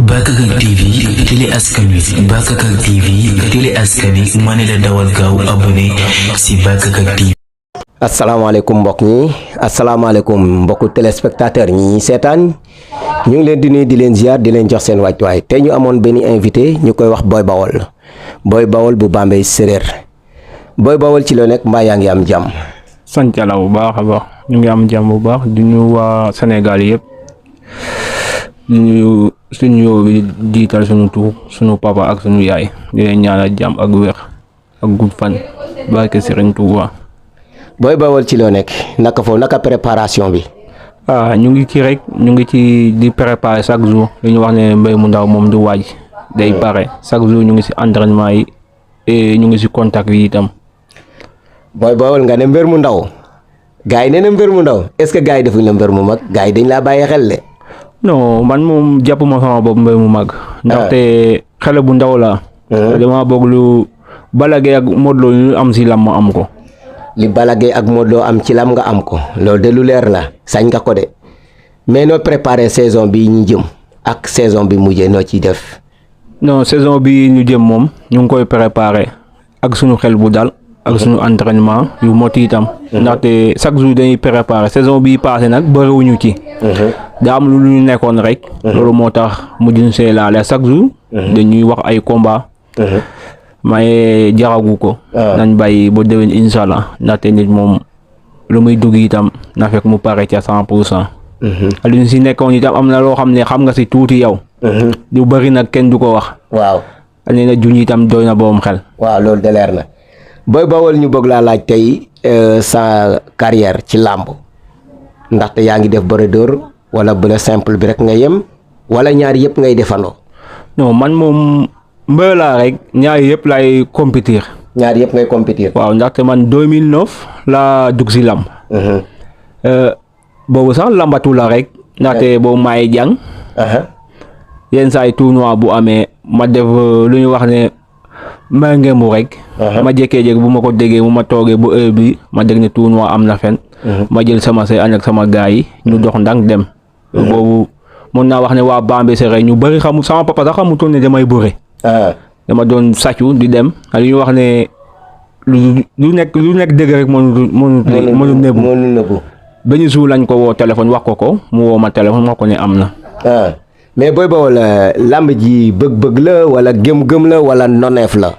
Bakakak TV télé askan wi Bakakak TV télé askan wi ma ne la dawal gaaw abonné si Bakakak TV. asalaamaaleykum mbokk ñi asalaamaaleykum mbokku téléspectateur ñi seetaan ñu ngi leen di nuyu di leen ziar di leen jox seen wàccuwaay tey ñu amoon benn invité ñu koy wax Boy Bawol bu Bambey séréer Boy Bawol ci loo nekk mbaa yaa ngi am jàmm. sant Yàlla bu baax a baax ñu ngi am jàmm bu baax di nuyu waa Sénégal yëpp di nuyu suñu yow bi jiital suñu tuur suñu papa ak suñu yaay di leen ñaanal jàmm ak wér ak gudd fan barke Serigne Touba. Boy Bawol ci loo nekk naka foofu naka préparation bi. ñu ngi ci rek ñu ngi ci di préparer chaque jour li ñu wax ne mbéy mu ndaw moom du waaj day pare chaque jour ñu ngi si entraînement yi et ñu ngi si contact yi itam. Boy Bawol nga ne mbër mu ndaw gars yi nee na mbër mu ndaw est-ce que gars yi defuñ la mbër mu mag gars yi dañ laa bàyyi xel de. non man moom jàppuma sama bopp mbéy mu mag. ndaxte xale bu ndaw la dama bëgg lu Balla Gaye ak Modou Lo ñu am si lam ma am ko. li Balla Gaye ak Modou Lo am ci lam nga am ko loolu de lu leer la sañ nga ko de mais noo préparé saison bi ñu jëm ak saison bi mujjee noo ciy def. non saison bi ñu jëm moom ñu ngi koy préparé ak suñu xel bu dal ak suñu entraînement yu mot itam. ndaxte chaque jour dañuy préparé saison bi passé nag bëriwuñu ci. daa am lu ñu nekkoon rek. loolu moo tax mujjuñ see laale chaque jour. dañuy wax ay combat. maye jaragu ko. nañ bàyyi ba déwén incha allah ndaxte nit moom lu muy dugg itam na fekk mu pare ca 100%. lu ñu si nekkoon itam am na loo xam ne xam nga si tuuti yow. lu bëri nag kenn du ko wax. waaw. nee na juñ itam doy na boom xel. waaw loolu de leer na Boy Bawol ñu bëgg laa laaj tey sa carrière ci làmb ndaxte yaa ngi def bëre dóor wala bëre simple bi rek nga yem wala ñaar yëpp ngay defandoo. non man moom mbër laa rek ñaari yëpp lay compétir. ñaar yëpp ngay compétir. waaw ndaxte man 2009 laa dugg si lamb. boobu sax lambatu la rek. ndaxte boobu maay jàng. yenn saa yi tournoi bu amee ma def lu ñu wax ne ma ngembu rek. ma jékkee-jékki bu ma ko déggee bu ma toogee bu heure bi ma dégg ne tournoi am na fen ma jël sama say ànd ak sama gars yi ñu dox ndànk dem. boobu mun naa wax ne waa Bambey séréer ñu bëri xamu sama papa sax xamutoon ne damay bëre. dama doon sàccu di dem li ñu wax ne lu nekk dëgg rek mënu nëbbu benn jour lañ ko woo téléphone wax ko mu woo ma téléphone wax ko ne am na. mais Boy Bawol làmb ji bëgg-bëgg la wala gëm-gëm la wala noneef la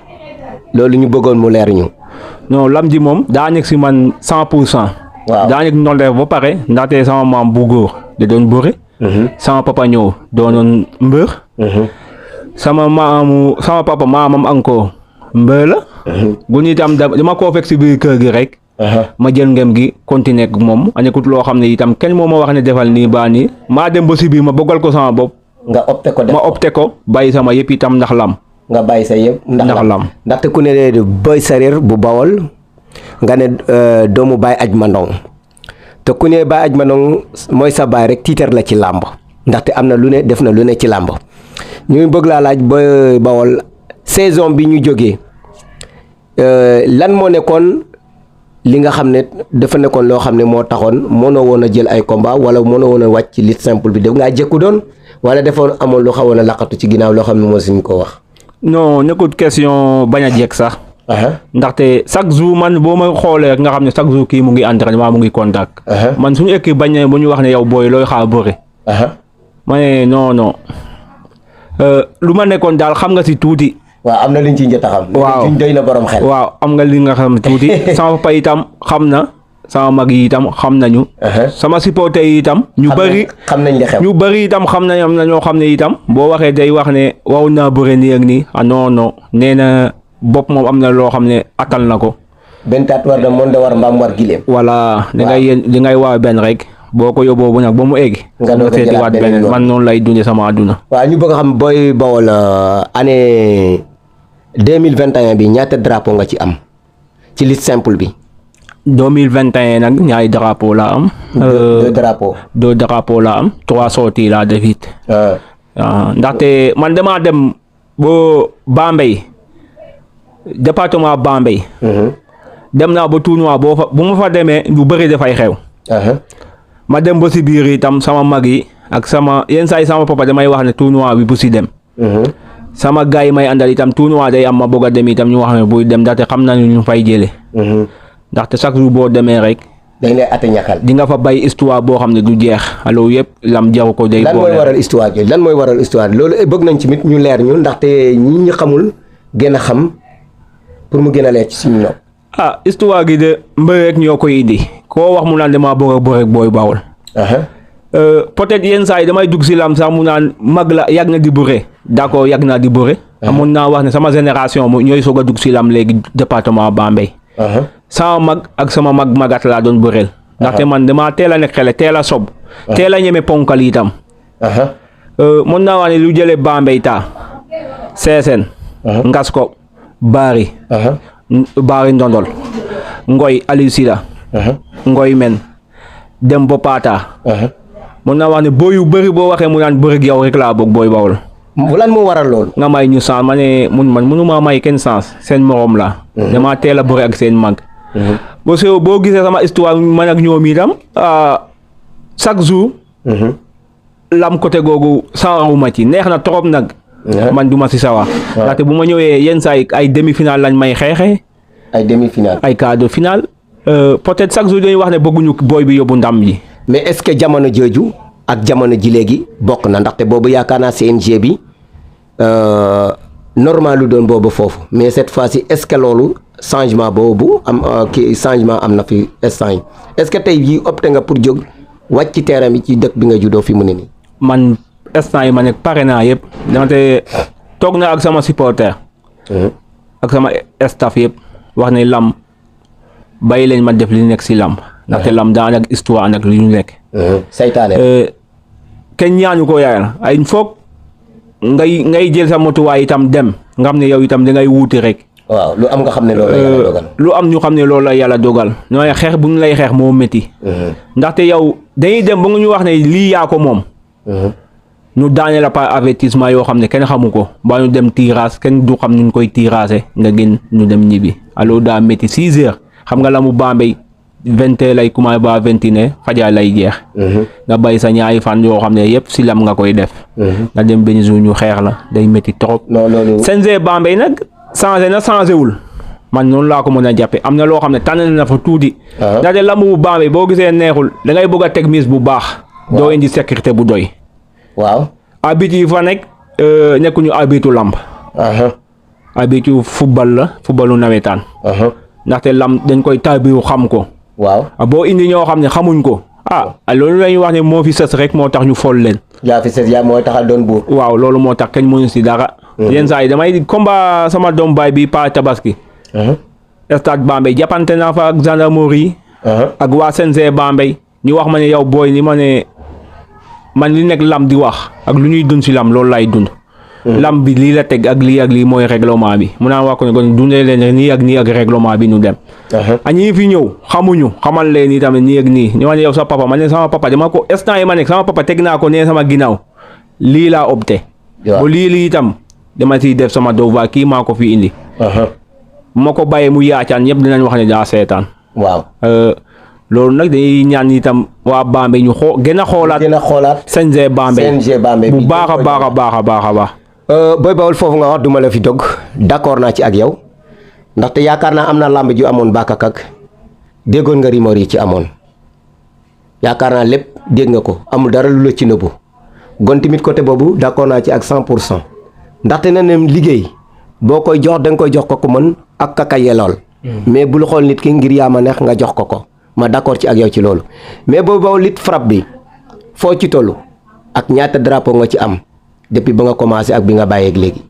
loolu ñu bëggoon mu leer ñu. non làmb ji moom daa nekk si man 100%. waaw daa nekk noneef ba pare ndaxte sama maam bu góor da doon bëre. sama papa ñëw doonoon mbër. sama papa maamam encore mbër la. bu ñu itam dama koo fekk si biir kër gi rek. ma jël ngem gi continuer ak moom a nekkut loo xam ne itam kenn moo ma wax ne defal nii baa nii maa dem ba si biir ma bëggal ko sama bopp. nga opté ko bàyyi sama yëpp itam ndax lam. nga bàyyi sa yëpp ndax lam ndaxte ku ne Boy séréer bu Bawol nga ne doomu Baye Ajma Ndong te ku ne Baye Ajma Ndong mooy sa baay rek tiitar la ci làmb ndaxte am na lu ne def na lu ne ci làmb ñu bëgg laa laaj Boy Bawol saison bi ñu jógee lan moo nekkoon li nga xam ne dafa nekkoon loo xam ne moo taxoon mënoo woon a jël ay combat wala mënoo woon a wàcc ci lutte simple bi def ngaa jëkku doon wala defoon amoon lu xawoon a laqatu ci ginnaaw loo xam ne moo suñ ko wax. non nekkut question bañ a jekk sax. ndaxte chaque jour man boo ma xoolee rek nga xam ne chaque jour kii mu ngi entraînement mu ngi contact. man suñu équipe bañ ne bu ñu wax ne yow booy looy xaar bëre. ma ne non lu ma nekkoon daal xam nga si tuuti. waaw am na liñ ci njëkk a xam. waaw liñ doy na borom xel. waaw am nga li nga xam tuuti sama papa itam xam na sama mag yi itam xam nañu. sama supporter yi itam. ñu bëri xam nañ li xew. ñu bëri itam xam nañ am na ñoo xam ne itam boo waxee day wax ne waw naa bëre nii ak nii non nee na bopp moom am na loo xam ne attal na ko. benn taat war na mën da war mbaam war gileem. voilà li ngay waa benn rek. boo ko yóbboo bu nag ba mu egg. nga doon seetiwaat beneen man noonu lay dundee sama àdduna. waaw ñu bëgg a xam Boy Bawol année 2021 bi ñaata drapeau nga ci am ci lutte simple bi. 2021 nag ñaari drapeau laa am. deux drapeaux laa am 3 sorties laa def it. ndaxte man damaa dem ba Bambey département Bambey. dem naa ba tournoi bu ma fa demee lu bëri dafay xew. ma dem ba si biir itam sama mag yi ak sama yenn saa yi sama papa damay wax ne tournoi bi bu si dem. sama gars yi may àndal itam tournoi day am ma bëgg a dem itam ñu wax ne buy dem ndaxte xam nañu ñu fay jëlee. ndaxte chaque jour boo demee rek. dañ lay ate ñaxal. di nga fa bay histoire boo xam ne du jeex alors yëpp lam jaru ko day. lan mooy waral histoire jooju lan mooy waral histoire loolu bëgg nañ ci mit ñu leer ñu ndaxte ñi ñu xamul gën a xam pour mu gën a leer ci suñu nopp. histoire gi de mbër rek ñoo koy indi koo wax mu naan damaa bëgg rek Boy Baol. peut-être yenn saa yi damay dugg si lam sax mu naan mag la yàgg na di bëre d'accord yàgg naa di bëre. amoon naa wax ne sama génération ñooy soog a dugg si lam léegi département Bambey. sama mag ak sama magat laa doon bëreel. ndaxte man damaa teel a nekk xele teel a sob. teel a ñeme ponkal itam. mën naa wax ne lu jëlee Bambey taa. Seesen. Ngasko. Bari. Bari Ndondol. Ngoy Aliou Sida. Ngoy Men. Dembo Pata. mën naa wax ne boo yu bëri boo waxee mu naan bëri yow rek laa bëgg Boy Baol. lan moo waral loolu. nga may ñu sens ma ne man mënuma may kenn sens seen morom la. damaa teel a bëri ak seen mag. boo gisee sama histoire man ak ñoom itam chaque jour. lam côté googu sawaruma ci neex na trop nag. man duma si sawar. ndaxte bu ma ñëwee yenn saa yi ay demi-finale lañ may xeexee. ay demi-finale. ay quart de finale. peut-être chaque jour dañuy wax ne bëgguñu booy bi yóbbu ndam yi. mais est-ce que jamono jooju ak jamono ji léegi bokk na ndaxte boobu yaakaar naa CNG bi normal lu doon boobu foofu mais cette fois-ci est-ce que loolu changement boobu am kii changement am na fi instant yi est-ce que tey jii opté nga pour jóg wàcc ci terrain bi ci dëkk bi nga juddoo fi mu ne nii. man instant yi ma nekk pare naa yëpp dante toog na ak sama supporter. ak sama staff yëpp wax ne lam bàyyi leen ma def li nekk si lam. ndaxte lam daan ak histoire nag li ñu nekk. saytaane. kenn ñaanu ko yaayal ay foog ngay jël sa motuwaay itam dem nga xam ne yow itam dangay wuuti rek. waaw lu am nga xam ne loolu la yàlla dogal. lu am ñu xam ne loolu la yàlla dogal nooy xeex bu ñu lay xeex moo métti. ndaxte yow dañuy dem ba nga ñu wax ne lii yaa ko moom. ñu daane la par avertissement yoo xam ne kenn xamu ko ba ñu dem tirage kenn du xam ñu koy tirage nga gën ñu dem ñibbi alors daa métti 6 heures xam nga la mu Bambey 20 lay commencé ba 21 fajar lay jeex. nga bàyyi sa ñaari fan yoo xam ne yëpp si lam nga koy def. nga dem benn jour ñu xeex la day métti trop. non loolu. CNG Bambey nag changé wul man noonu laa ko mën a jàppe am na loo xam ne tànn na fa tuuti. ndaxte lamb bu Bambey boo gisee neexul da ngay bëgg a teg mise bu baax. doo indi sécurité bu doy. waaw. arbitre yi fa nekk nekkuñu arbitre lamb. arbitre football la footballu nawetaan. ndaxte lam dañ koy tarbiwu xam ko. waaw boo indi ñoo xam ne xamuñ ko. loolu la ñuy wax ne moo fi sës rek moo tax ñu fol leen. yaa fi sës yaa mooy taxal doon buur. waaw loolu moo tax kenn mënu si dara. yenn saa yi damay combat sama doom baay bi pa tabaski. stade Bambey jàppante naa fa ak gendarmerie. ak waa CNG Bambey ñu wax ma ne yow booy ni ma ne man li nekk lam di wax ak lu ñuy dund si lam loolu lay dund. lam bi lii la teg ak lii mooy règlement bi mu naan wax ko ne kon dundee leen nii ak règlement bi ñu dem. ñi fi ñëw xamal leen ni tamit nii ak nii ñu ma ne yow sa papa ma ne sama papa dama ko instant yi ma nekk sama papa teg naa ko nee sama ginnaaw lii laa opté. ba lii itam dama ciy def sama devoir kii maa ko fi indi. ma ko bàyyee mu yaacaan ñëpp dinañ wax ne daa seetaan. waaw. loolu nag dañuy ñaan itam waa Bambey ñu gën a xoolaat. CNG Bambey bu baax a baax. Boy Baol foofu nga wax duma la fi dog d'accord naa ci ak yow ndaxte yaakaar naa am na làmb ju amoon Bakakak déggoon nga rumeur yi ci amoon yaakaar naa lépp dégg nga ko amul dara lu la ci nëbbu gon tamit côté boobu d'accord naa ci ak 100% ndaxte na ne liggéey boo koy jox da nga koy jox ko mën ak kaka yelool mais bul xool nit ki ngir yaa ma neex nga jox ko ma d'accord ci ak yow ci loolu mais Boy Baol lit frappe bi foo ci tollu ak ñaata drapeau nga ci am depuis ba nga commencé ak bi nga bàyyeeg léegi.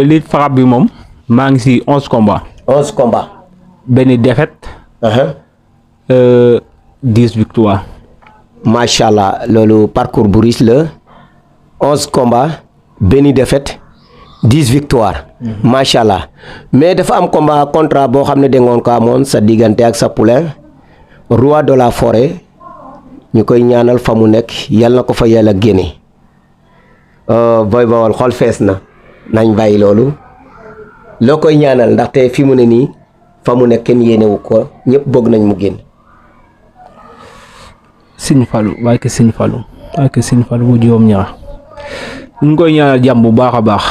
lit frappe bi moom maa ngi si 11 combats. 11 combats. benn défaite. 10 victoires. macha allah loolu parcours bu riche la 11 combats benn défaite 10 victoires. macha allah mais dafa am combat contrat boo xam ne dangoon ko amoon sa diggante ak sa poulain roi de la forêt ñu koy ñaanal fa mu nekk yal na ko fa yàlla génne. Boy Baol xol fees na nañ bàyyi loolu loo koy ñaanal ndaxte fi mu ne nii fa mu nekk kenn yéenewu ko ñëpp bëgg nañ mu génn. Sëñ Fallou barke Sëñ Fallou bu juróom ñaar ñu ngi koy ñaanal jàmm bu baax a baax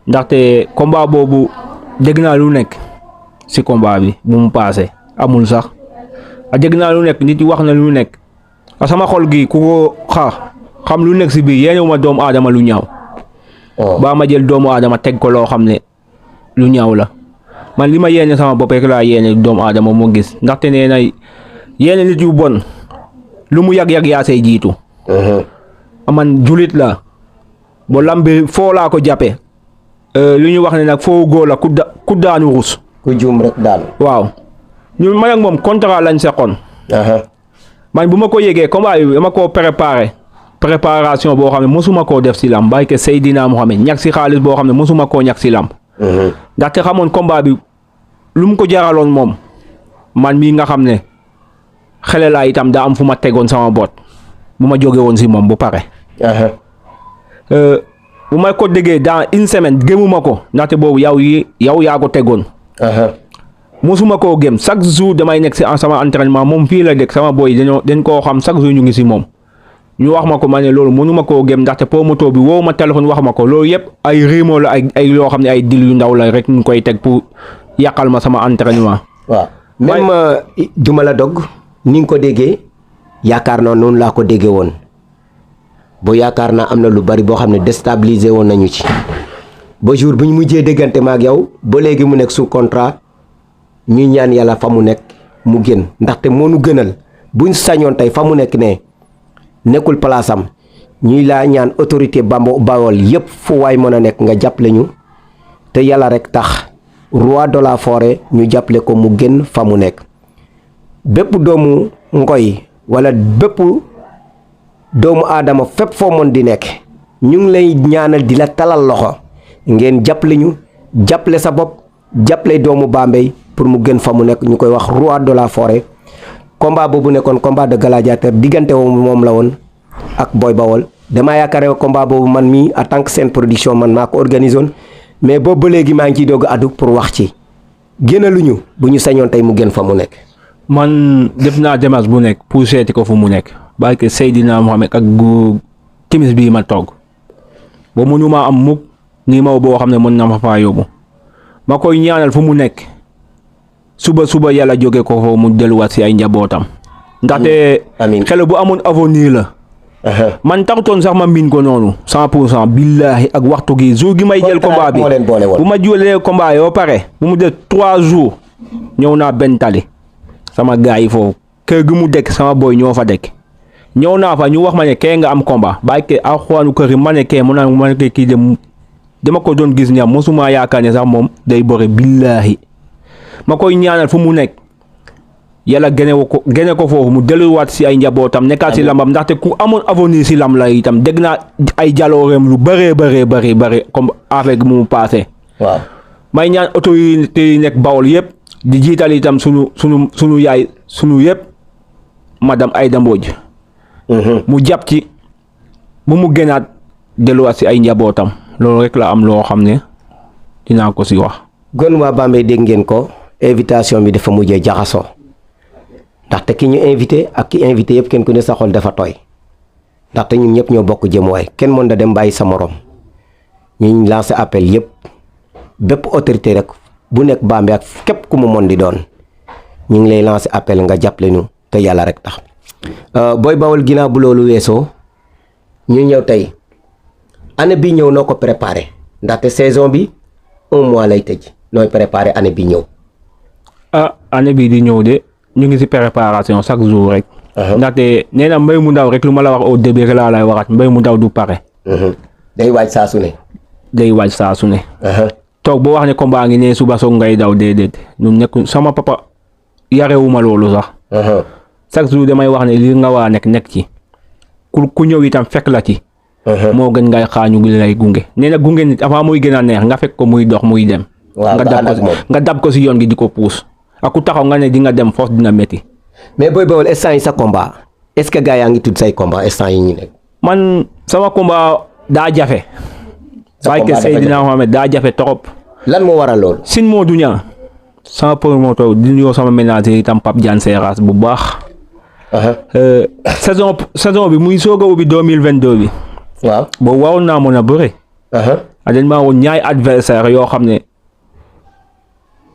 ndaxte combat boobu dégg naa lu nekk si combat bi bu mu paase amul sax dégg naa lu nekk nit yi wax na lu nekk sama xol gi ku ko xam lu nekk si biir yéenewuma doomu aadama lu ñaaw baa ma jël doomu aadama teg ko loo xam ne lu ñaaw la man li ma yéene sama bopp rek laa yéene doomu aadama moo gis ndaxte nee na yéene nit yu bon lu mu yàgg yaa say jiitu man julit la bo lambi foo laa ko jàppe lu ñu wax ne nag foo góor la ku daanu rus ku juum rek daal waaw ñu man ak moom contrat lañ seqoon man bu ma ko yégee combat bi dama koo préparation boo xam ne mosuma koo def si lamb barke Seydina Mohamed ñàkk si xaalis boo xam ne mosuma koo ñàkk si lamb ndaxte xamoon combat bi lu mu ko jaraloon moom man mii nga xam ne xele laa itam daa am fu ma tegoon sama boot bu ma jóge woon si moom bu pare bu may ko déggee dans une semaine gëmuma ko ndaxte boobu yow yaa ko tegoon mosuma koo gëm chaque jour damay nekk si sama entraînement moom fii la dëkk sama boy dañ koo xam chaque jour ñu ngi si moom ñu wax ma ko ma ne loolu mënuma koo gëm ndaxte promoteur bi woo ma téléphone wax ma ko loolu yëpp ay rimo la ay loo xam ne ay dil yu ndaw la rek ñu koy teg pour yàqal ma sama entraînement. waaw même duma la dog ni nga ko déggee yaakaar naa noonu laa ko déggee woon boo yaakaar naa am na lu bari boo xam ne déstabilisé woon nañu ci ba jour bu ñu mujjee déggante ma ak yow ba léegi mu nekk sous contrat ñu ñaan yàlla fa mu nekk mu génn ndaxte moo nu gënal buñ sañoon tey fa mu nekk ne nekkul place am ñuy laa ñaan autorité Bawol yépp fu waay mën a nekk nga jàppale ñu te yàlla rek tax roi de la forêt ñu jàppale ko mu génn fa mu nekk bépp doomu ngoy wala bépp doomu aadama fépp foo mën di nekk ñu ngi lay ñaanal di la talal loxo ngeen jàppale ñu jàppale sa bopp jàppale doomu Bambey pour mu gën fa mu nekk ñu koy wax roi de la forêt combat boobu nekkoon combat de gladiateur diggante moom la woon ak Boy Bawol damaa yaakaar combat boobu man mii en tant que Sen Production man maa ko organisé woon mais boobu ba léegi maa ngi ciy doog a addu pour wax ci génnaluñu bu ñu sañoon tey mu gën fa mu nekk. man def naa démarche bu nekk pour seeti ko fu mu nekk barke Seydina Mohamed ak gu timis bii ma toog ba mënuma am mukk nii ma boo xam ne mën na ma faa yóbbu ma koy ñaanal fu mu nekk suba yàlla jóge ko foofu mu delluwaat si ay njabootam. ndaxte xale bu amoon avenir la. man taxutoon sax ma miin ko noonu 100% billaahi ak waxtu gi jour gi may jël combat bi bu ma jëlee combat yoo pare bu mu def 3 jours ñëw naa benn tali sama gars yi foofu kër gi mu dëkk sama boy ñoo fa dëkk ñëw naa fa ñu wax ma ne kee nga am combat bàyyi ke alxuraanu kër yi ma ne kee mu naan ma ne kii dama ko doon gis ñam mosuma yaakaar ne sax moom day bëre billaahi ma koy ñaanal fu mu nekk yàlla gene ko foofu mu delluwaat si ay njabootam nekkaat si lambam ndaxte ku amoon avenir si lam la itam dégg naa ay jalooreem lu bëree comme avec mu passé. waaw may ñaan autorité yi nekk Bawol yëpp di jiital itam sunu yaay sunu yëpp madame Aïda Mbodj. mu jàpp ci bu mu gënaat delluwaat si ay njabootam loolu rek la am loo xam ne dinaa ko si wax. gon waa Bambey dégg ngeen ko invitation bi dafa mujjee jaxasoo. ndaxte ki ñu invité ak ki invité yëpp kenn ku ne sa xol dafa tooy ndaxte ñun ñëpp ñoo bokk jëmuwaay kenn mën da dem bàyyi sa morom ñu lancé appel yëpp bépp autorité rek bu nekk Bambey ak képp ku mu mën di doon ñu ngi lay lancé appel nga jàppale ñu te yàlla rek tax. Boy Bawol ginnaaw bu loolu weesoo ñu ñëw tey année bi ñëw noo ko préparé ndaxte saison bi 1 mois lay tëj nooy préparé année bi ñëw. année bii di ñëw de. ñu ngi si préparation chaque jour rek. ndaxte nee na mbéy mu ndaw rek lu ma la wax au début rek laa lay waxaat mbéy mu ndaw du pare. day waaj saa su ne. day waaj saa su ne. toog boo wax ne combat ngi ne suba soog ngay daw déedéet ñun nekk sama papa yarewuma loolu sax. chaque jour damay wax ne li nga waa nekk ci ku ñëw itam fekk la ci. moo gën ngay xaañu gi lay gunge nee na gunge nit avant muy gën a neex nga fekk ko muy dox muy dem. nga dab ko si yoon gi di ko puus. ak ku taxaw nga ne di nga dem force dina métti. mais Boy Bawol instant yi sa combat est-ce que gars yaa ngi tudd say combat instant yi ñu nekk. man sama combat daa jafe. sa combat dafa jafe Seydina Mohamed daa jafe trop. lan moo waral loolu. Sine Modou Niang sama promoteur di nuyoo sama ménager itam Pape Diagne Seras bu baax saison bi muy soog a ubbi 2022 bi. waaw boobu waroon naa mën a bëre. dañ maa woon ñaari adversaire yoo xam ne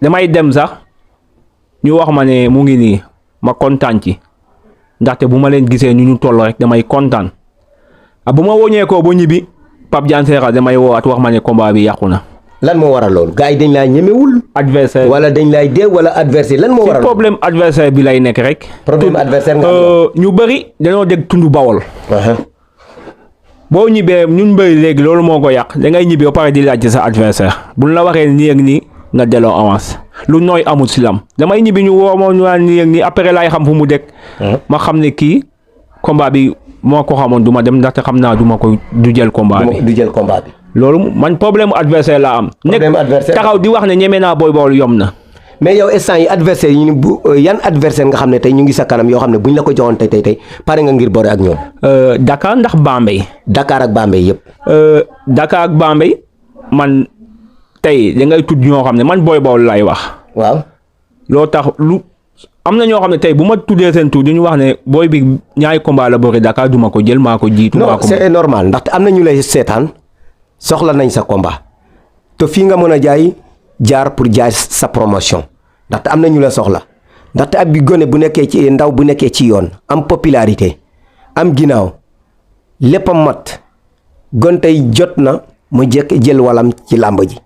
damay dem sax ñu wax ma ne mu ngi nii ma kontaan ci ndaxte bu ma leen gisee ñu toll rek damay kontaan bu ma woñee ko ba ñibbi Pape Diagne Seras damay woowaat wax ma ne combat bi yàqu na. lan moo waral loolu gars yi dañ laa ñemewul. adversaire wala dañ lay dee wala adversaire lan moo waral. ci problème adversaire bi lay nekk rek. problème adversaire nga ñu bëri dañoo dégg tundu Bawol. boo ñibbee ñun bëri léegi loolu moo ko yàq da ngay ñibbi ba pare di laaj sa adversaire buñ la waxee nii ak nii nga delloo avance lu nooy amul si lam damay ñibbi ñu woo ma ñu naan nii ak nii après laay xam fu mu dëkk. ma xam ne kii combat bi moo ko xamoon du ma dem ndaxte xam naa du jël combat bi. du jël combat bi. loolu man problème adversaire laa am. problème adversaire taxaw di wax ne ñeme naa Boy Baol yom na. mais yow instant yi adversaire yi bu yan adversaire nga xam ne tey ñu ngi sa kanam yoo xam ne buñ la ko joxoon tey pare nga ngir boore ak ñoom. Dakar ndax Bambey. Dakar ak Bambey yëpp. Dakar ak Bambey man tey da ngay tudd ñoo xam ne man Boy Baol lay wax. waaw loo tax am na ñoo xam ne tey bu ma tuddee seen tur ñu wax ne booy bi ñaari combat la bëri Dakar duma ko jël maa ko jiitu. non c'est normal ndaxte am na ñu lay seetaan soxla nañ sa combat te fii nga mën a jaar pour jaay sa promotion ndaxte am na ñu la soxla ndaxte ab bi gone bu nekkee ci ndaw bu nekkee ci yoon am popularité am ginnaaw lépp a mat gon tey jot na mu jël walam ci làmb ji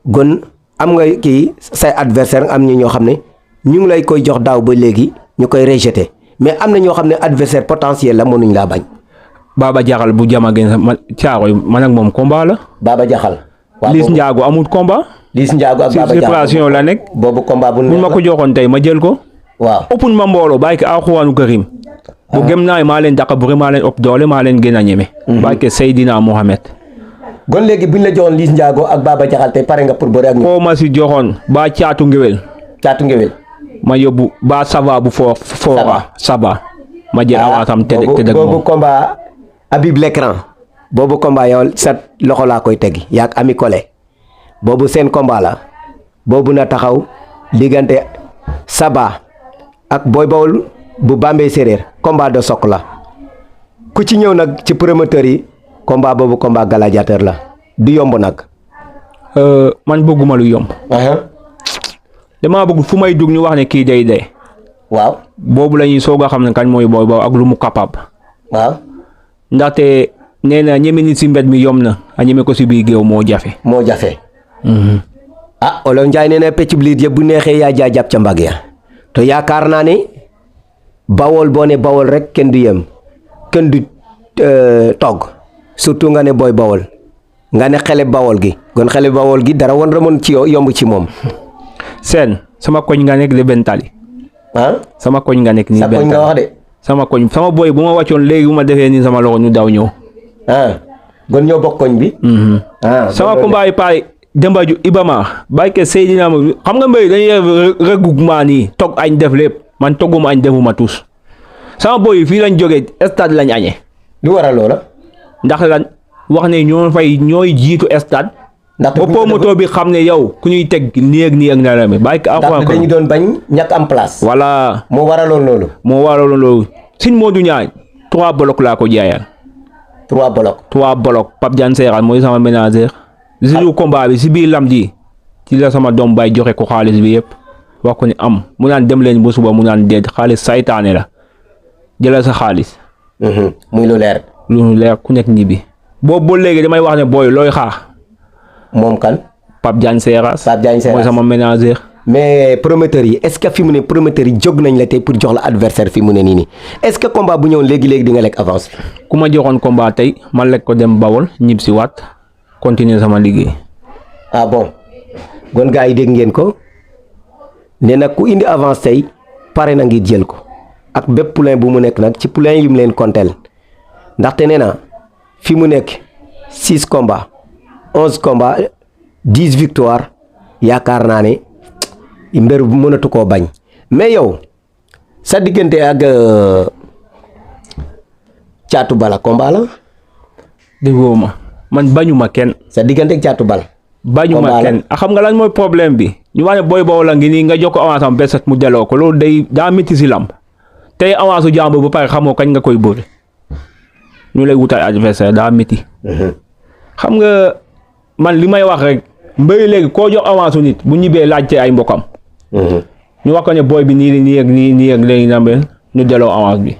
gon am nga kii say adversaire am ñoo xam ne ñu ngi lay koy jox daaw ba léegi ñu koy rejeté mais am na ñoo xam ne adversaire potentiel la mënuñ laa bañ. Baba Jaxal bu jama gën ma Caaroy man ak moom combat la. Baba Jaxal. Liss Ndiago amul combat. Liss Ndiago ak Baba Jaxal séparation la nekk. boobu combat bu ma ko joxoon tey ma jël ko. waaw ëppun ma mbooloo bàyyi ko alxuraanu karim. bu gëm naa maa leen dàq bëri maa leen ëpp doole maa leen gën a ñeme. bàyyi ko Seydina Mohamed. kon léegi buñ la joxoon Liss Ndiago ak Baba Jaxal tey pare nga pour bëri ak ñoom. koo ma si joxoon ba caatu ngewel. caatu ngewel. ma yóbbu ba Saba bu foora Saba. ma jël avance am tëdd moom boobu combat Habib l'écran boobu combat yow sa loxo laa koy tegi yaag Ami Collé boobu seen combat la boobu na taxaw diggante Saba ak Boy Baol bu Bambey séeréer combat de soq la ku ci ñëw nag ci promoteur yi combat boobu combat gladiateur la du yomb nag. man bëgguma lu yomb. damaa bëgg fu may dugg ñu wax ne kii day dee. waaw boobu la ñuy soog a xam ne kañ mooy Boy Baol ak lu mu capable. waaw ndaxte nee na ñeme nit si mbed mi yom na a ñeme ko si biir géew moo jafe. moo jafe. Olof Njaay nee na pecc liir yëpp bu neexee yaa jàpp ca mbagg ya te yaakaar naa ne Bawol boo ne Bawol rek kenn du yem kenn du togg surtout nga ne Boy Baol nga ne xele Bawol gi kon xele Bawol gi dara woon ramon ci yomb ci moom. seen sama koñ nga nekk de Bentali. sama koñ nga nekk nii sa koñ nga wax de. sama koñ sama boy bu ma wàccoon léegi bu ma defee nii sama loxo ñu daw ñëw. gon ñoo bokk koñ bi. sama combat yi pare Demba Ju Ibama bàyyi ke Seydina ma xam nga mbéy dañuy regroupement nii togg añ def lépp man togguma añ defuma tous sama boy yi fii lañ jógee stade lañ añee. lu waral loola. ndax lan wax ne ñooy jiitu stade. ndax ba moto bi xam ne yow ku ñuy teg nii ak na la mi bàyyi ko. ndax dañu doon bañ ñàkk am place. voilà moo waraloon loolu. sin Modou Niang 3 blocs laa ko jaayal. 3 blocs Pape Diagne Seras mooy sama ménagère. jour combat bi si biir lam ji ci la sama doom bay joxe ko xaalis bi yëpp wax ko ni am mu naan dem leen ba suba mu naan déet xaalis saytaane la jëlal sa xaalis. muy lu leer. lu leer ku nekk ñibbi. boobu ba léegi damay wax ne booy looy xaar. moom kan. Pape Diagne Seras. mooy sama ménagère. mais promoteurs yi est-ce que fi mu ne promoteurs yi jóg nañ la tey pour jox la adversaire fi mu ne nii est-ce que combat bu ñëwoon léegi di nga lekk avance bi. ku ma joxoon combat tey ma lekk ko dem Bawol ñib si waat continuer sama liggéey. bon gon gars yi dégg ngeen ko nee na ku indi avance tey pare na ngir jël ko ak bépp poulain bu mu nekk nag ci poulain yu mu leen konteel ndaxte nee na fi mu nekk 6 combats 11 combats 10 victoires yaakaar naa ne mbir bu mënatu koo bañ mais yow sa diggante ak Caatu Bala combat la. déggoo ma man bañuma kenn. sa diggante ak Caatu Bala. bañuma kenn xam nga lan mooy problème bi ñu wax ne Boy Baol la ngi nii nga jox ko avance am besat mu delloo ko loolu day daa métti si lamb tey avance su jàmbur ba pare xamoo kañ nga koy bëri ñu lay wutal adversaire daa métti. xam nga man li may wax rek mbëri léegi koo jox avance su nit bu ñibbee laajte ay mbokam. ñu wax ko ne booy bi nii ak léegi na ñu delloo avance bi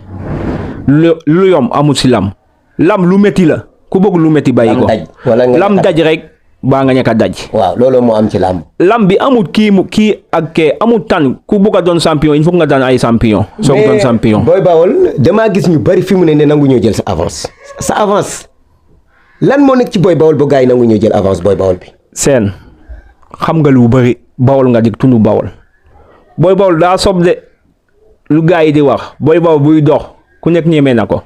lu yomb amul si lam lu métti la ku bëgg lu métti bàyyi ko. lam daj rek baa nga ñàkk a daj. waaw loolu moo am ci lamb. lam bi amul kii ak kee amul tan ku bëgg a doon champion il faut nga daan ay champion. soog doon champion. Boy Baol damaa gis ñu bari fi mu ne nangu ñoo jël sa avance lan moo nekk ci Boy Baol ba gars yi nangu ñoo jël avance Boy Baol bi. seen xam nga lu bari Baol nga dig tundu Baol Boy Baol daa sob de lu gars yi di wax Boy Baol buy dox ku nekk ñemee na ko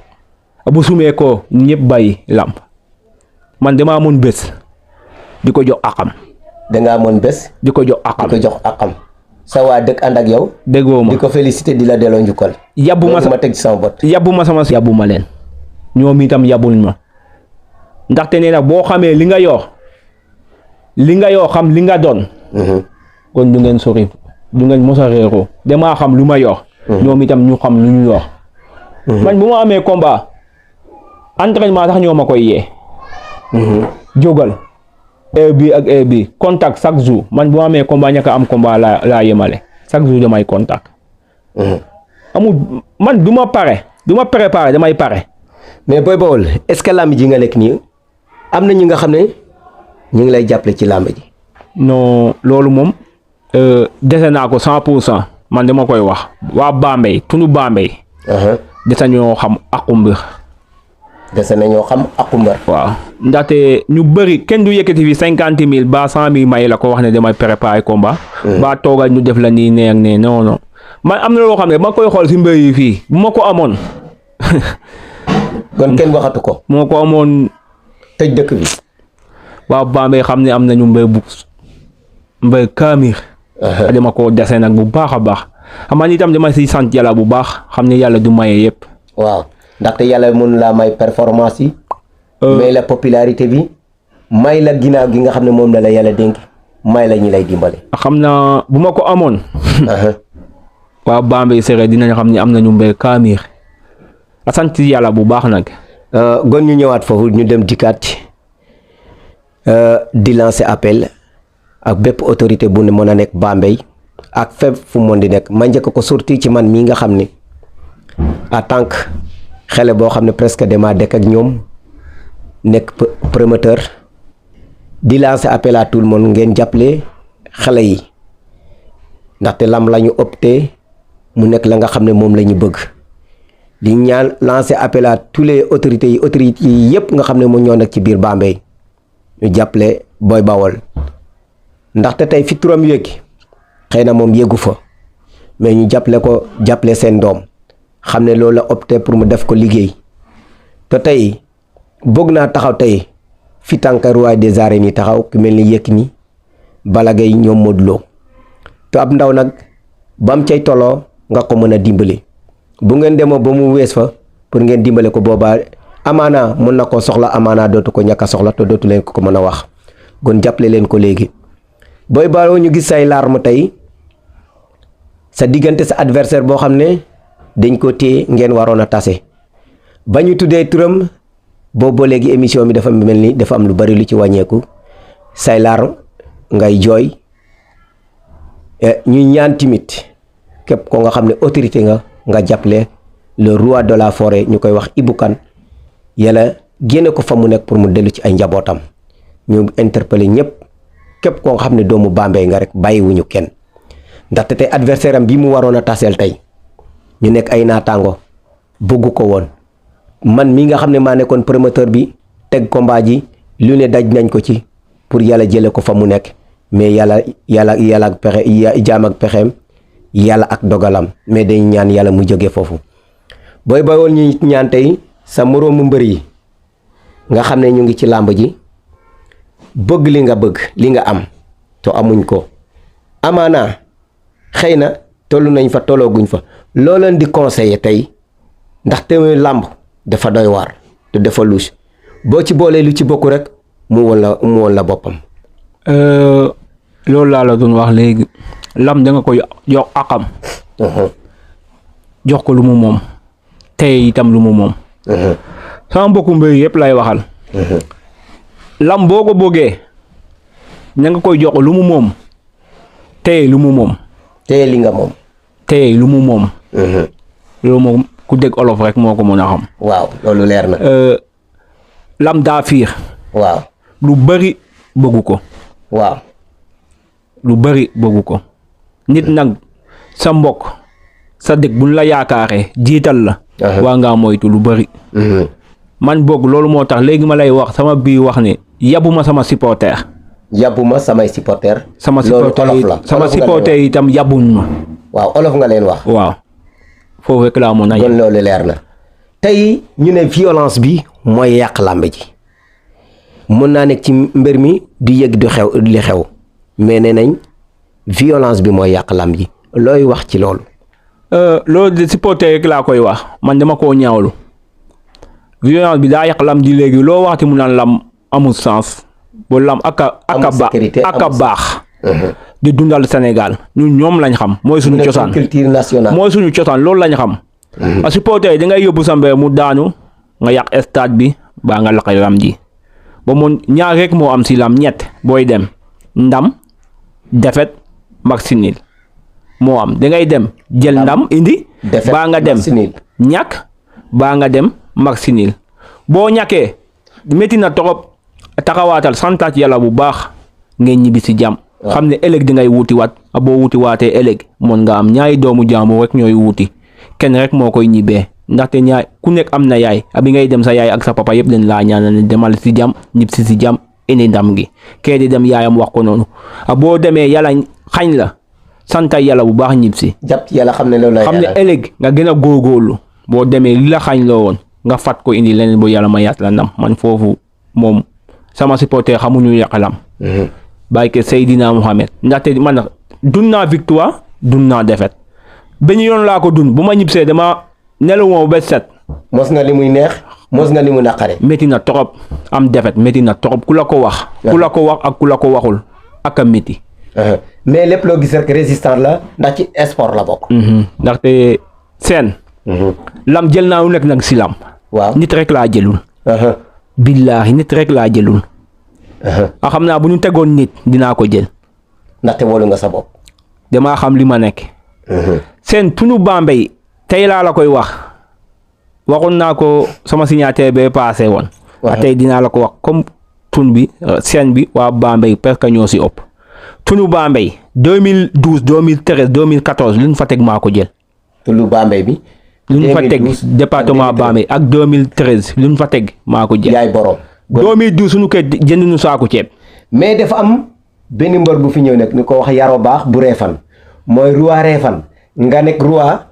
bu sumee ko ñëpp bàyyi lamb man damaa amoon bés di ko jox akam. dangaa amoon bés. di ko jox akam. sa waa dëkk ànd ak yow. déggoo ma di ko félicité di la delloo njukkal. yabbu ma teg ci sama bot. yabbu ma leen ñoom itam yabbul ma ndaxte nee na boo xamee li nga yoo xam li nga doon. kon du ngeen sori du ngeen mos a réeroo damaa xam lu ma yor. ñoom itam ñu xam lu ñu yor. man bu ma amee combat entraînement sax ñoo ma koy yee. jógal heure bi ak heure bi contact chaque jour man bu ma amee combat ñaka am combat laa yemale chaque jour damay contact. amul man du ma préparé damay pare. mais Boy Baol est-ce que làmb ji nga nekk nii am na ñi nga xam ne ñu ngi lay jàppale ci làmb ji. non loolu moom dese naa ko 100% man dama koy wax waa Bambey tunu Bambey. dese ñoo xam aqu mbir. waaw ndaxte ñu bëri kenn du yëkkati fi 50,000 ba 100,000 may la ko wax ne damay préparer combat. ba toogal ñu def la nii nee ak nee non man am na loo xam ne ma koy xool si mbir yi fii bu ma ko amoon. kon kenn waxatu ko. moo ko amoon. tëj dëkk bi. waaw Bambey xam ne am nañu mbay kaamir. dama ko dese nag bu baax a baax xam nga itam dama siy sant yàlla bu baax xam ne yàlla du maye yëpp. waaw ndaxte yàlla mën laa may performance yi. may la popularité bi. may la ginnaaw gi nga xam ne moom la yàlla dénk. may la ñi lay dimbale. xam naa bu ma ko amoon. waaw Bambey Séré dinañ xam ne am nañu mbay kaamir. a sant yàlla bu baax nag. gon ñu ñëwaat foofu ñu dem dikkaat di lancer appel ak bépp autorité bu ne mën a nekk Bambey ak fépp fu mën di nekk ma njëkk ko surtout ci man mii nga xam ne en tant que xale boo xam ne presque dama dëkk ak ñoom nekk promoteur di lancer appel à tout le monde ngeen jàppale xale yi ndaxte lamb la ñu opté mu nekk la nga xam ne moom la ñu bëgg. di ñaan lancer appel à tous les autorités yi yëpp nga xam ne moom ñoo nekk ci biir Bambey ñu jàppale Boy Baol ndaxte tey fi turam yéegi xëy na moom yéegu fa mais ñu jàppale seen doom xam ne loolu la opté pour mu def ko liggéey te tey bëgg naa taxaw tey fi tànk roi des arènes yi taxaw ku mel ni Yékini Balla Gaye ñoom Modou Lo te ab ndaw nag bam cay toloo nga ko mën a dimbali. bu ngeen demoo ba mu wees fa pour ngeen dimbale ko boobaa amaana mën na koo soxla amaana dootu ko ñàkk a soxla te dootu leen ko mën a wax kon jàppale leen ko léegi. Boy Baol ñu gis say larme tey sa diggante sa adversaire boo xam ne dañ ko téye ngeen waroon a tase ba ñu tuddee turam boobu ba léegi émission bi dafa mel ni dafa am lu bari lu ci wàññeeku say larme ngay jooy ñuy ñaan timit képp ko nga xam ne autorité nga jàppale le roi de la forêt ñu koy wax Ibou Kane yàlla génne ko fa mu nekk pour mu dellu ci ay njabootam ñu interpeller ñëpp képp koo nga xam ne doomu Bambey nga rek bàyyiwuñu kenn ndaxte tey adversaire am bi mu waroon a taseel tey ñu nekk ay naataango bëggu ko woon man mi nga xam ne maa nekkoon promoteur bi teg combat ji lu ne daj nañ ko ci pour yàlla jële ko fa mu nekk mais yàlla ak pexe jaam ak pexeem yàlla ak dogalam mais dañ ñaan yàlla mu jóge foofu. Boy Baol ñu ñaan tey sa moroomu mbër yi nga xam ne ñu ngi ci làmb ji bëgg li nga bëgg li nga am te amuñ ko amaana xëy na tollu nañ fa tollooguñ fa loo leen di conseiller tey ndaxte làmb dafa doy waar te dafa louche boo ci boolee lu ci bokk rek mu woon la boppam. loolu laa la doon wax léegi lam da nga koy jox akam. jox ko lu mu moom tey itam lu mu moom. sama mbokku mbéy yëpp lay waxal. lam boo ko bëggee na nga koy jox lu mu moom tey lu mu moom. tey li nga moom. tey lu mu moom. loolu moom ku dégg olof rek moo ko mën a xam. waaw loolu leer na. lam daa fiir. waaw lu bëri bëggu ko. waaw lu bëri bëggu ko. nit nag sa mbokk sa dëkk buñ la yaakaaree jiital la. waa ngaa moytu lu bëri. man boog loolu moo tax léegi ma lay wax sama bii wax ne yabuma sama supporter. yabuma samay supporter. sama supporter olof la sama supporter itam yabuñ ma. waaw olof nga leen wax. waaw foofu rek laa mën a. kon loolu leer na. tey ñu ne violence bi mooy yàq làmb ji mën naa nekk ci mbir mi di yëg di xew li xew mais nee nañ violence bi mooy yàq làmb ji looy wax ci loolu. loolu de supporter rek laa koy wax man dama koo ñaawlu violence bi daa yàq lam ji léegi loo waxti mu naan lam amul sens ba lam aka baax di dundal Sénégal ñun ñoom lañ xam mooy suñu cosaan culture nationale mooy suñu cosaan loolu lañ xam a supporter da ngay yóbbu sa mbéy mu daanu nga yàq stade bi baa nga laqay lam ji ba moom ñaar rek moo am si lam ñett booy dem ndam defet match nul moo am da ngay dem jël ndam indi baa nga dem ñàkk baa nga dem match nul boo ñàkkee métti na torop taxawaatal santaat yàlla bu baax ngeen ñibbi si jàmm xam ne ëllëg di ngay wuti waat boo wuti waatee ëllëg mën nga am ñaari doomu jàmbur rek ñooy wuti kenn rek moo koy ñibbee ndaxte ñaay ku nekk am na yaay bi ngay dem sa yaay ak sa papa yëpp leen laa ñaanal ne demal si jàmm ñib si jàmm indi ndam gi kee di dem yaayam wax ko noonu boo demee yàlla xañ la santay yàlla bu baax ñib si jàpp yàlla xam ne loolu la xam ne ëllëg nga gën a góorgóorlu boo demee li la xañ loo woon nga fat ko indi leneen bu yàlla ma yaat la ndam man foofu moom sama supporter xamuñu yàqalam barke Seydina Mohamed ndaxte man dun naa victoire dun naa défaite benn yoon laa ko dun bu ma ñibbisee dama nelawoo ba set. mos nga li muy neex mos nga li mu naqare. métti na trop am défaite métti na trop ku la ko wax. ku la ko wax ak ku la ko waxul ak a métti. mais lépp loo gis rek résistant la ndax ci sport la bokk. ndaxte seen. lam jël naa lu nekk nag si lam. waaw nit rek laa jëlul. billaahi nit rek laa jëlul. xam naa bu ñu tegoon nit dinaa ko jël. ndaxte wóolu nga sa bopp. damaa xam li ma nekk. seen tunu Bambey tey laa la koy wax waxoon naa ko sama signature bee paase woon. tey dinaa la ko wax comme tun bi seen bi waa Bambey presque ñoo si ëpp. tunu Bambey 2012 2013 2014 lu ñu fa teg maa ko jël. tunu Bambey bi. lu ñu fa teg département Bambey ak 2013 lu ñu fa teg maa ko jël. yaay borom. 2012 suñu kër jënd nu saaku ceeb. mais dafa am benn mbër bu fi ñëw nag ni ko wax Yaro Baax bu Réfane mooy roi Réfane nga nekk roi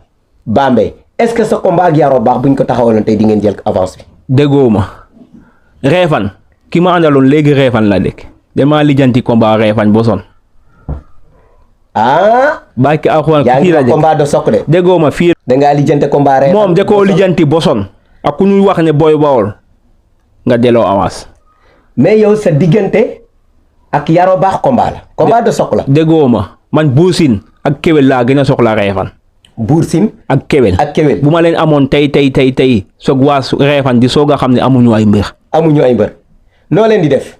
Bambey est-ce que sa combat ak Yaro Baax buñ ko taxawaloon tey di ngeen jël avance bi. déggoo ma Réfane ki ma àndaloon léegi Réfane la dëkk damaa lijjanti combat Réfane boson. barki alxuraan fii la dëkk combat de soq de. déggoo ma fii. da ngaa lijjanti combat Réfane moom da koo lijjanti boson ak ku ñuy wax ne booy bawol nga delloo avance. mais yow sa diggante ak Yaro Baax combat la. combat de soq la. déggoo ma man Buur Sine ak Kewel laa gën a soxla Réfane. Buur Sine ak Kewel bu ma leen amoon tey soog waa Réfane di soog a xam ne amuñu ay mbër. amuñu ay mbër noo leen di def.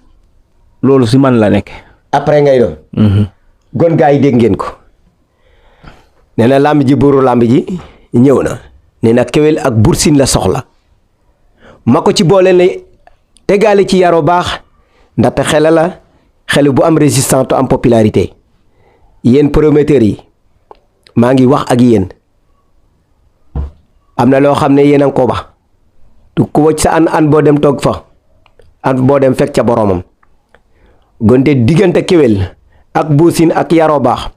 loolu si man la nekk. après ngay doon. gon gaa yi dégg ngeen ko. nee na làmb ji buuru làmb ji ñëw na. nee na Kewel ak Buur Sine la soxla. ma ko ci boole ne tegaale ci Yaro Baax ndaxte xele la xele bu am résistance te am popularité yéen promoteurs yi maa ngi wax ak yéen am na loo xam ne yéen a ngi ko ba du ko wacc sa an boo dem toog fa an boo dem fekk ca boromam gonte diggante Kewel ak Buur Sine ak Yaro Baax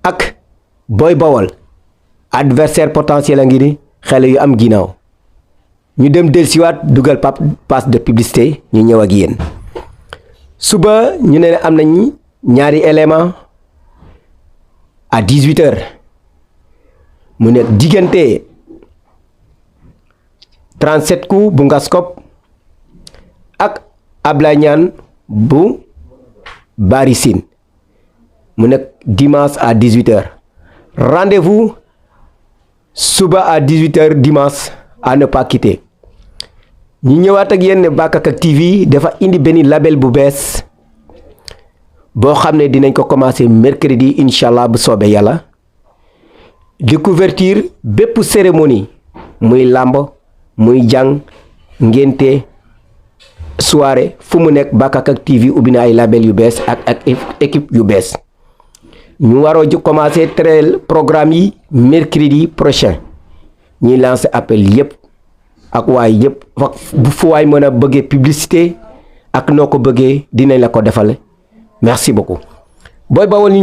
ak Boy Bawol adversaire potentiel a ngi ni xele yu am ginnaaw ñu dem dellusiwaat dugal passe de publicité ñu ñëw ak yéen suba ñu ne am nañ ñaari élément à 18h mu nekk diggante 37 coups bu Ngaskop ak Ablaye Niane bu Bari Sine mu nekk dimanche à 18h rendez-vous suba à 18h dimanche à ne pas quitter ñu ñëwaat ak yéen ne Bakakak TV dafa indi benn label bu bees boo xam ne dinañ ko commencer mercredi incha allah bu soobee yàlla di couverture bépp cérémonie muy làmb muy jàng ngénte soirée fu mu nekk Bakakak TV ubbi na ay label yu bees ak équipe yu bees ñu waroo commencer trail programme yi mercredi prochain ñuy lancer appel yépp ak waay yépp bu fu waay mën a bëggee publicité ak noo ko bëggee dinañ la ko defal merci beaucoup Boy Baol